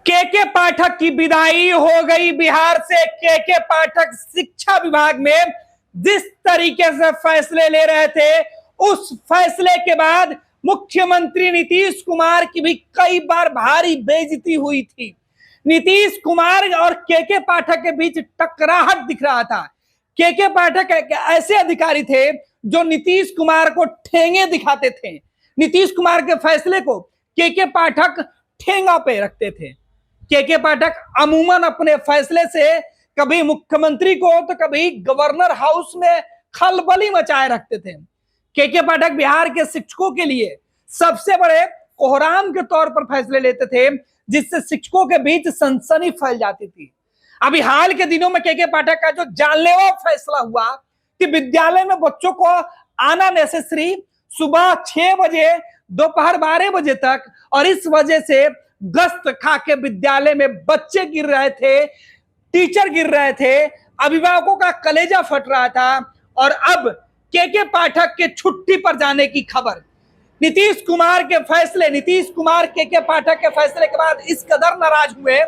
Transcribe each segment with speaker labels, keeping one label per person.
Speaker 1: के पाठक की विदाई हो गई बिहार से। के पाठक शिक्षा विभाग में जिस तरीके से फैसले ले रहे थे, उस फैसले के बाद मुख्यमंत्री नीतीश कुमार की भी कई बार भारी बेइज्जती हुई थी। नीतीश कुमार और के पाठक के बीच टकराहट दिख रहा था। के पाठक ऐसे अधिकारी थे जो नीतीश कुमार को ठेंगे दिखाते थे। नीतीश कुमार के फैसले को के पाठक ठेंगा पे रखते थे। के पाठक अमूमन अपने फैसले से कभी मुख्यमंत्री को तो कभी गवर्नर हाउस में खलबली मचाए रखते थे। के पाठक बिहार के शिक्षकों के लिए सबसे बड़े कोहराम के तौर पर फैसले लेते थे, जिससे शिक्षकों के बीच सनसनी फैल जाती थी। अभी हाल के दिनों में के पाठक का जो जानलेवा फैसला हुआ कि विद्यालय में बच्चों को आना नेसेसरी, सुबह 6 बजे दोपहर 12 बजे तक, और इस वजह से गश्त खा के विद्यालय में बच्चे गिर रहे थे, टीचर गिर रहे थे, अभिभावकों का कलेजा फट रहा था। और अब के पाठक के छुट्टी पर जाने की खबर। नीतीश कुमार के फैसले, नीतीश कुमार के पाठक के फैसले के बाद इस कदर नाराज हुए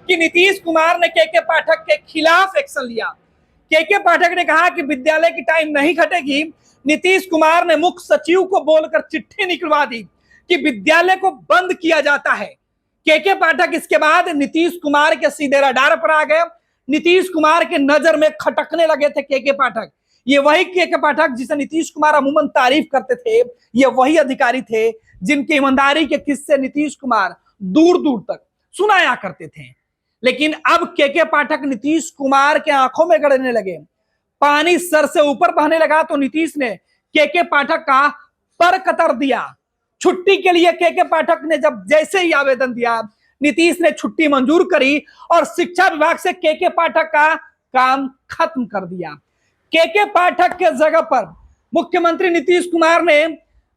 Speaker 1: कि नीतीश कुमार ने के पाठक के खिलाफ एक्शन लिया। के पाठक ने कहा कि विद्यालय की टाइम नहीं घटेगी। नीतीश कुमार ने मुख्य सचिव को बोलकर चिट्ठी निकलवा दी कि विद्यालय को बंद किया जाता है। के पाठक इसके बाद नीतीश कुमार के सीधे रडार पर आ गए। नीतीश कुमार के नजर में खटकने लगे थे के पाठक। ये वही के पाठक जिसे नीतीश कुमार अमूमन तारीफ करते थे, ये वही अधिकारी थे जिनकी ईमानदारी के किस्से नीतीश कुमार दूर दूर तक सुनाया करते थे। लेकिन अब के पाठक नीतीश कुमार के आंखों में गड़ने लगे। पानी सर से ऊपर बहने लगा तो नीतीश ने के पाठक का पर कतर दिया। छुट्टी के लिए के पाठक ने जब जैसे ही आवेदन दिया, नीतीश ने छुट्टी मंजूर करी और शिक्षा विभाग से के पाठक का काम खत्म कर दिया। के पाठक के जगह पर मुख्यमंत्री नीतीश कुमार ने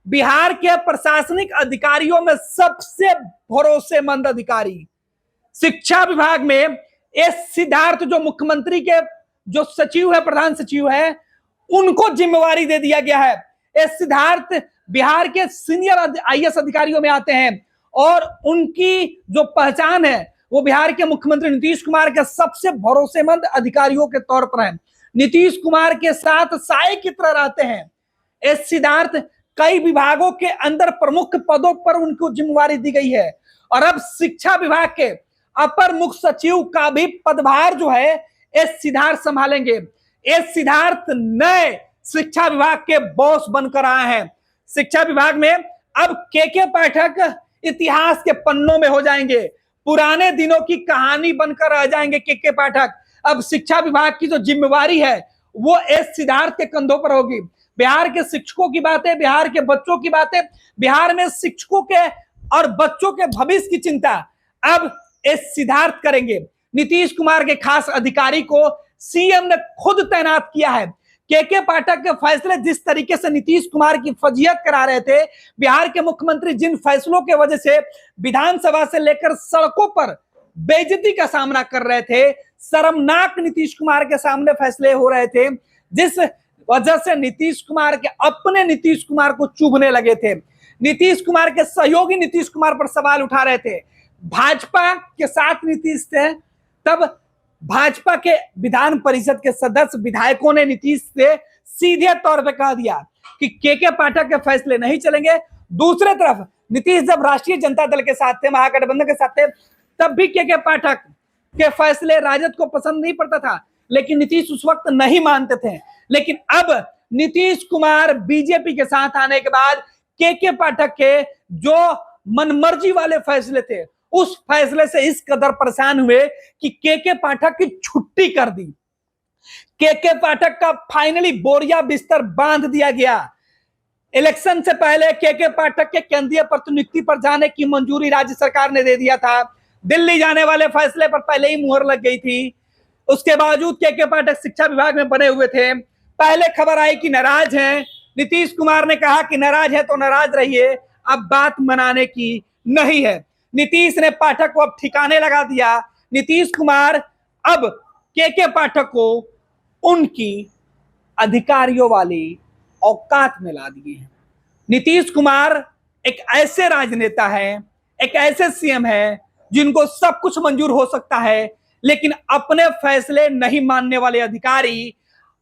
Speaker 1: बिहार के प्रशासनिक अधिकारियों में सबसे भरोसेमंद अधिकारी, शिक्षा विभाग में एस सिद्धार्थ, जो मुख्यमंत्री के जो सचिव है, प्रधान सचिव है, उनको जिम्मेवारी दे दिया गया है। एस सिद्धार्थ बिहार के सीनियर आईएएस अधिकारियों में आते हैं और उनकी जो पहचान है वो बिहार के मुख्यमंत्री नीतीश कुमार के सबसे भरोसेमंद अधिकारियों के तौर पर है। नीतीश कुमार के साथ साए की तरह रहते हैं। एस सिद्धार्थ कई विभागों के अंदर प्रमुख पदों पर उनको जिम्मेवारी दी गई है और अब शिक्षा विभाग के अपर मुख्य सचिव का भी पदभार जो है एस सिद्धार्थ संभालेंगे। एस सिद्धार्थ नए शिक्षा विभाग के बॉस बनकर आए हैं। शिक्षा विभाग में अब के पाठक इतिहास के पन्नों में हो जाएंगे। पुराने दिनों की कहानी बनकर रह जाएंगे के पाठक। अब शिक्षा विभाग की जो जिम्मेवारी है वो एस सिद्धार्थ के कंधों पर होगी। बिहार के शिक्षकों की बातें, बिहार के बच्चों की बातें, बिहार में शिक्षकों के और बच्चों के भविष्य की चिंता अब एस सिद्धार्थ करेंगे। नीतीश कुमार के खास अधिकारी को सीएम ने खुद तैनात किया है। के पाठक के फैसले जिस तरीके से नीतीश कुमार की फजीहत करा रहे थे, बिहार के मुख्यमंत्री जिन फैसलों के वजह से विधानसभा से लेकर सड़कों पर बेइज्जती का सामना कर रहे थे, शर्मनाक नीतीश कुमार के सामने फैसले हो रहे थे, जिस वजह से नीतीश कुमार के अपने नीतीश कुमार को चुभने लगे थे। नीतीश कुमार के सहयोगी नीतीश कुमार पर सवाल उठा रहे थे। भाजपा के साथ नीतीश थे, तब भाजपा के विधान परिषद के सदस्य विधायकों ने नीतीश से सीधे तौर पे कह दिया कि के पाठक के फैसले नहीं चलेंगे। दूसरे तरफ नीतीश जब राष्ट्रीय जनता दल के साथ थे, महागठबंधन के साथ थे, तब भी के पाठक के फैसले राजद को पसंद नहीं पड़ता था, लेकिन नीतीश उस वक्त नहीं मानते थे। लेकिन अब नीतीश कुमार बीजेपी के साथ आने के बाद के पाठक के जो मनमर्जी वाले फैसले थे, उस फैसले से इस कदर परेशान हुए कि के पाठक की छुट्टी कर दी। के पाठक का फाइनली बोरिया बिस्तर बांध दिया गया। इलेक्शन से पहले के पाठक के केंद्रीय प्रतिनियुक्ति पर जाने की मंजूरी राज्य सरकार ने दे दिया था। दिल्ली जाने वाले फैसले पर पहले ही मुहर लग गई थी। उसके बावजूद के पाठक शिक्षा विभाग में बने हुए थे। पहले खबर आई कि नाराज हैं। नीतीश कुमार ने कहा कि नाराज है तो नाराज रहिए, अब बात मनाने की नहीं है। नीतीश ने पाठक को अब ठिकाने लगा दिया। नीतीश कुमार अब के पाठक को उनकी अधिकारियों वाली औकात में ला दिए हैं। नीतीश कुमार एक ऐसे राजनेता है, एक ऐसे सीएम है जिनको सब कुछ मंजूर हो सकता है, लेकिन अपने फैसले नहीं मानने वाले अधिकारी,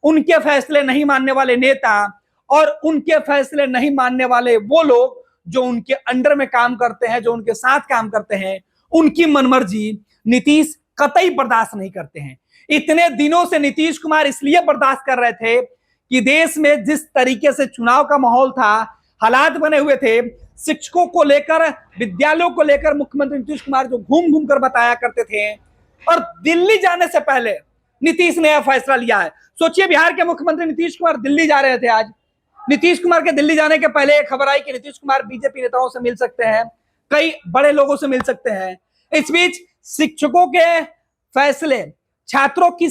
Speaker 1: उनके फैसले नहीं मानने वाले नेता और उनके फैसले नहीं मानने वाले वो लोग जो उनके अंडर में काम करते हैं, जो उनके साथ काम करते हैं, उनकी मनमर्जी नीतीश कतई बर्दाश्त नहीं करते हैं। इतने दिनों से नीतीश कुमार इसलिए बर्दाश्त कर रहे थे कि देश में जिस तरीके से चुनाव का माहौल था, हालात बने हुए थे, शिक्षकों को लेकर, विद्यालयों को लेकर मुख्यमंत्री नीतीश कुमार जो घूम घूम कर बताया करते थे, और दिल्ली जाने से पहले नीतीश ने यह फैसला लिया है। सोचिए, बिहार के मुख्यमंत्री नीतीश कुमार दिल्ली जा रहे थे आज। नीतीश कुमार के दिल्ली जाने के पहले एक खबर आई कि नीतीश कुमार बीजेपी नेताओं से मिल सकते हैं, कई बड़े लोगों से मिल सकते हैं। इस बीच शिक्षकों के फैसले, छात्रों की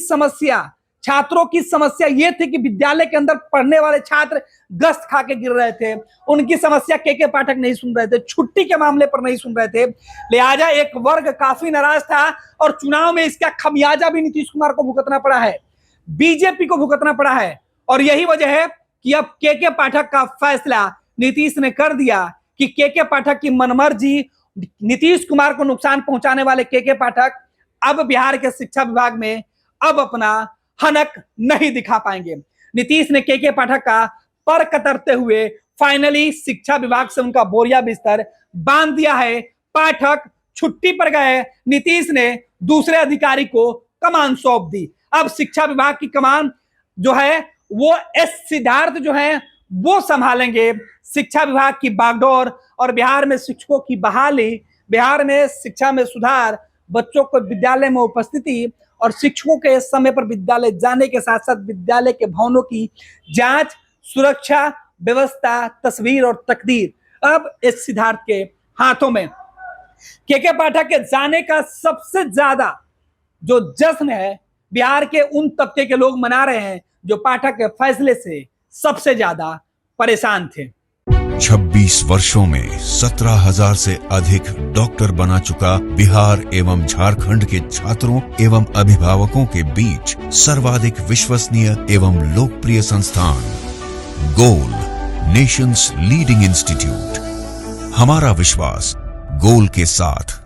Speaker 1: समस्या ये थी कि विद्यालय के अंदर पढ़ने वाले छात्र गश्त खा के गिर रहे थे। उनकी समस्या के पाठक नहीं सुन रहे थे, छुट्टी के मामले पर नहीं सुन रहे थे। लिहाजा एक वर्ग काफी नाराज था और चुनाव में इसका खमियाजा भी नीतीश कुमार को भुगतना पड़ा है, बीजेपी को भुगतना पड़ा है। और यही वजह है कि अब के पाठक का फैसला नीतीश ने कर दिया कि के पाठक की मनमर्जी, नीतीश कुमार को नुकसान पहुंचाने वाले के पाठक अब बिहार के शिक्षा विभाग में अब अपना हनक नहीं दिखा पाएंगे। नीतीश ने के पाठक का पर कतरते हुए फाइनली शिक्षा विभाग से उनका बोरिया बिस्तर बांध दिया है। पाठक छुट्टी पर गए, नीतीश ने दूसरे अधिकारी को कमान सौंप दी। अब शिक्षा विभाग की कमान जो है वो एस सिद्धार्थ जो है वो संभालेंगे शिक्षा विभाग की बागडोर, और बिहार में शिक्षकों की बहाली, बिहार में शिक्षा में सुधार, बच्चों को विद्यालय में उपस्थिति और शिक्षकों के समय पर विद्यालय जाने के साथ साथ विद्यालय के भवनों की जांच, सुरक्षा व्यवस्था, तस्वीर और तकदीर अब एस सिद्धार्थ के हाथों में। के पाठक के जाने का सबसे ज्यादा जो जश्न है बिहार के उन तबके के लोग मना रहे हैं जो पाठक के फैसले से सबसे ज्यादा परेशान थे।
Speaker 2: 26 वर्षों में 17,000 से अधिक डॉक्टर बना चुका बिहार एवं झारखंड के छात्रों एवं अभिभावकों के बीच सर्वाधिक विश्वसनीय एवं लोकप्रिय संस्थान गोल, नेशंस लीडिंग इंस्टीट्यूट। हमारा विश्वास गोल के साथ।